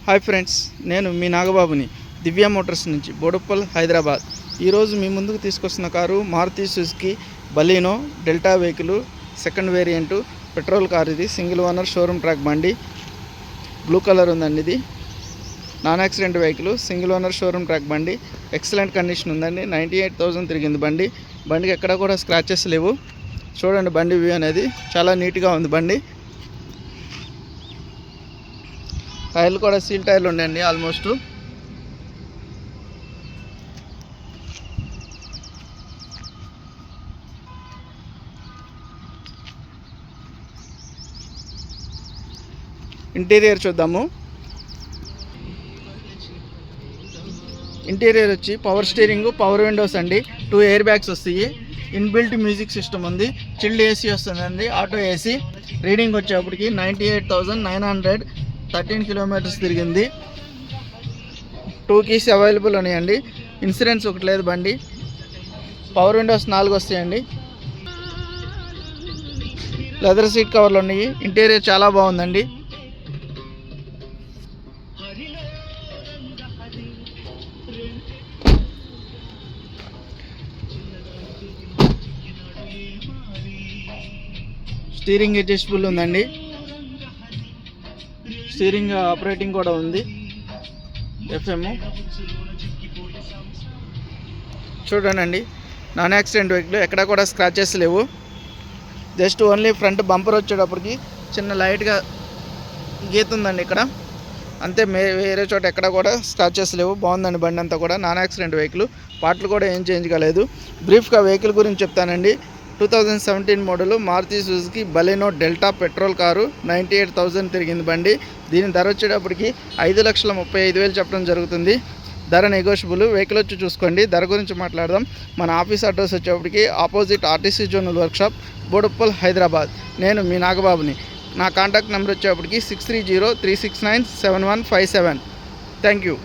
Hi friends, నేను మీ నాగబాబుని దివ్య Motors నుంచి బోడుప్పల్ హైదరాబాద్. ఈరోజు మీ ముందుకు తీసుకొస్తున్న car Maruti Suzuki Baleno Delta vehicle second variant petrol car. ఇది సింగిల్ ఓనర్ షోరూమ్ ట్రాక్ బండి, బ్లూ కలర్ ఉందండి. ఇది non accident vehicle, single owner showroom track బండి, ఎక్సలెంట్ కండిషన్ ఉందండి. 98,000 తిరిగింది బండికి ఎక్కడ కూడా స్క్రాచెస్ లేవు. చూడండి బండి వ్యూ అనేది చాలా నీట్గా ఉంది. బండి టైర్లు కూడా సీల్ టైర్లు ఉన్నాయండి ఆల్మోస్ట్. ఇంటీరియర్ చూద్దాము. ఇంటీరియర్ వచ్చి పవర్ స్టీరింగ్, పవర్ విండోస్ అండి, 2 ఎయిర్ బ్యాగ్స్ వస్తాయి, ఇన్బిల్ట్ మ్యూజిక్ సిస్టమ్ ఉంది, చిల్డ్ ఏసీ వస్తుందండి, ఆటో ఏసీ. రీడింగ్ వచ్చేప్పటికి 98,913 కిలోమీటర్స్ తిరిగింది. 2 కీస్ అవైలబుల్ ఉన్నాయండి. ఇన్సూరెన్స్ ఒకటి లేదు బండి. పవర్ విండోస్ 4 వస్తాయండి. లెదర్ సీట్ కవర్లు ఉన్నాయి. ఇంటీరియర్ చాలా బాగుందండి. స్టీరింగ్ అడ్జస్టబుల్ ఉందండి. స్టీరింగ్ ఆపరేటింగ్ కూడా ఉంది, FM. చూడండి, నాన్ యాక్సిడెంట్ వెహికల్, ఎక్కడ కూడా స్క్రాచెస్ లేవు. జస్ట్ ఓన్లీ ఫ్రంట్ బంపర్ వచ్చేటప్పటికి చిన్న లైట్గా గీత ఉందండి ఇక్కడ, అంతే. వేరే చోట ఎక్కడ కూడా స్క్రాచెస్ లేవు. బాగుందండి బండి అంతా కూడా. నాన్ యాక్సిడెంట్ వెహికల్, పార్ట్లు కూడా ఏం చేంజ్ కాలేదు. బ్రీఫ్గా వెహికల్ గురించి చెప్తానండి. 2017 model Maruti Suzuki Baleno Delta petrol car, 98,000 తిరిగింది బండి. దీని ధర వచ్చేటప్పటికి 5,35,000 చెప్పడం జరుగుతుంది. ధర నెగోషియబుల్. వెహికల్ వచ్చి చూసుకోండి. ధర గురించి మాట్లాడదాం. మన ఆఫీస్ అడ్రస్ వచ్చేప్పటికి opposite RTC zonal workshop, Boduppal Hyderabad. నేను మీ నాగబాబుని. నా కాంటాక్ట్ నెంబర్ వచ్చేప్పటికి 6303697157. Thank you.